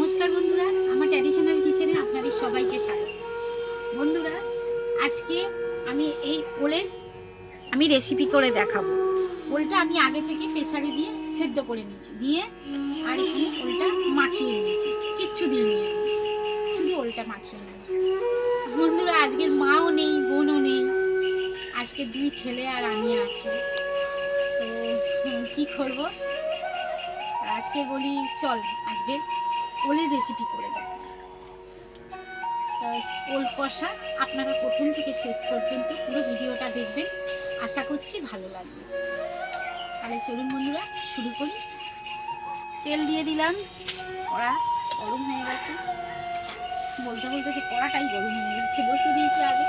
নমস্কার বন্ধুরা, আমার ট্র্যাডিশনাল কিচেনে আপনাদের সবাইকে স্বাগত। বন্ধুরা, আজকে আমি এই ওলের রেসিপি করে দেখাবো। ওলটা আমি আগে থেকে প্রেসারে দিয়ে সেদ্ধ করে নিয়েছি, দিয়ে আর এখানে ওলটা মাখিয়ে নিয়েছি, কিচ্ছু দিয়ে নিয়ে শুধু ওলটা মাখিয়ে নিয়েছি। বন্ধুরা, আজকের মাও নেই, বোনও নেই, আজকে দুই ছেলে আর আমি আছি। তো কি করব, আজকে বলি চল আজকে ওলের রেসিপি করে দেখাই। ওল কষা আপনারা প্রথম থেকে শেষ পর্যন্ত পুরো ভিডিওটা দেখবেন, আশা করছি ভালো লাগবে। তাহলে চলুন বন্ধুরা শুরু করি। তেল দিয়ে দিলাম, কড়া গরম হয়ে গেছে, বলতে বলতে যে কড়াটাই গরম হয়ে গেছে, বসিয়ে দিয়েছি আগে।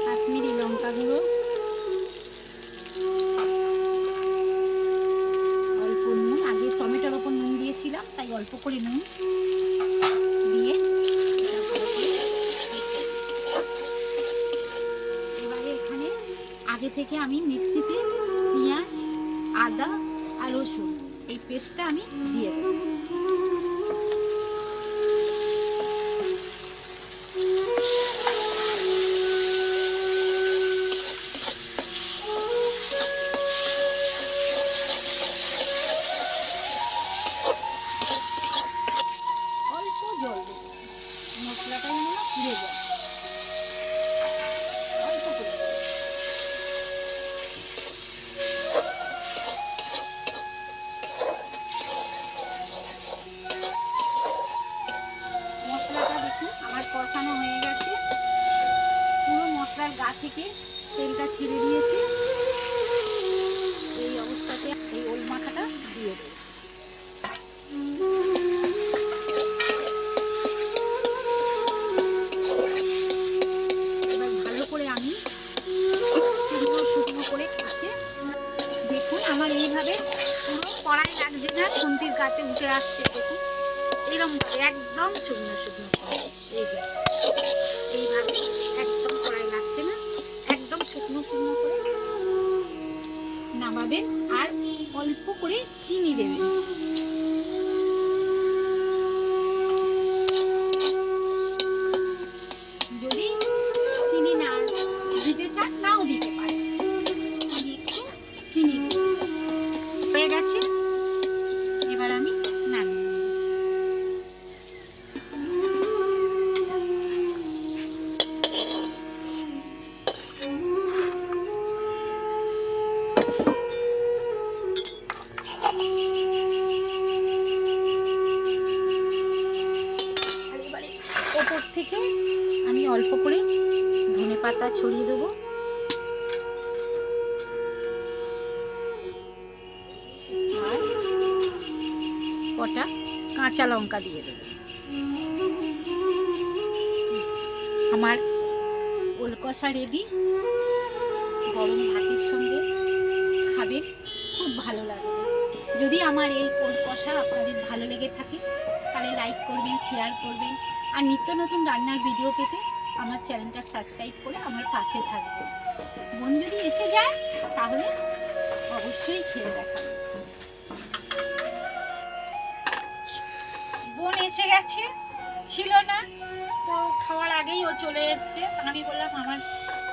কাশ্মীরি লঙ্কা গুঁড়ো, অল্প নুন, আগে টমেটোর ওপর নুন দিয়েছিলাম তাই অল্প করে নুন দিয়ে এবারে এখানে আগে থেকে আমি মিক্সিতে পেঁয়াজ, আদা আর রসুন এই পেস্টটা আমি দিয়ে দেবো। জল দেবো, মশলাটা যেন না পুড়ে যায়, অল্প করে। মশলাটা দেখুন আমার কষানো হয়ে গেছে, পুরো মশলার গা থেকে তেলটা ছেড়ে দিয়েছে। এই অবস্থাতে এই ওল মাখাটা দিয়ে দেবো। আমার এইভাবে পুরো কড়াই লাগছে না, খুন্তির কাছে উঠে আসছে, দেখুন এরকম ভাবে একদম শুকনো শুকনো এই যে এইভাবে একদম কড়াই লাগছে না, একদম শুকনো শুকনো করে নামাবেন আর অল্প করে চিনি দেবেন। যদি চিনি না দিতে চান নাও দিতে পারেন, চিনি হয়ে গেছে। এবার আমি নামিয়ে এবারে ওপর থেকে আমি অল্প করে ধনেপাতা ছড়িয়ে দেবো, কটা কাঁচা লঙ্কা দিয়ে দেবো। আমার ওল কষা রেডি, গরম ভাতের সঙ্গে খাবেন, খুব ভালো লাগবে। যদি আমার এই ওল কষা আপনাদের ভালো লেগে থাকে তাহলে লাইক করবেন, শেয়ার করবেন, আর নিত্য নতুন রান্নার ভিডিও পেতে আমার চ্যানেলটা সাবস্ক্রাইব করে আমার পাশে থাকবেন। বোন যদি এসে যায় তাহলে অবশ্যই খেয়ে দেখাবেন। বোন এসে গেছে, ছিল না তো খাওয়ার আগেই ও চলে এসছে, আমি বললাম আমার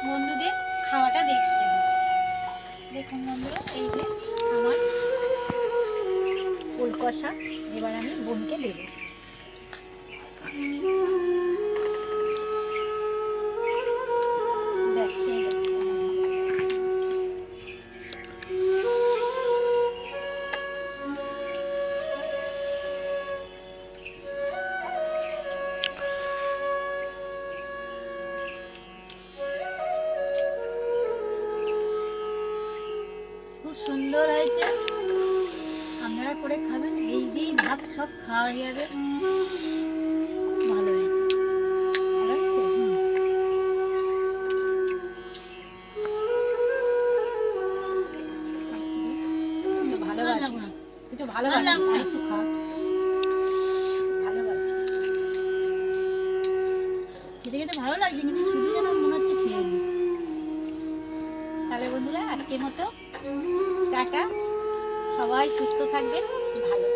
বন্ধুদের খাওয়াটা দেখিয়ে দিই। দেখুন বন্ধুরা, এই যে আমার ওল কষা এবার আমি বোনকে দেবো। খুব সুন্দর হয়েছে, আপনারা করে খাবেন, এই দিয়েই ভাত সব খাওয়া হয়ে যাবে। খুব ভালো হয়েছে। ভালো হচ্ছে? ভালোবাসিস, তুই তো ভালোবাসিস, একটু খা, ভালোবাসিস। খেতে খেতে ভালো লাগছে, কিন্তু শুধু যেন মনে হচ্ছে খেয়ে নিই। তাহলে বন্ধুরা আজকের মতো টাটা, সবাই সুস্থ থাকবেন, ভালো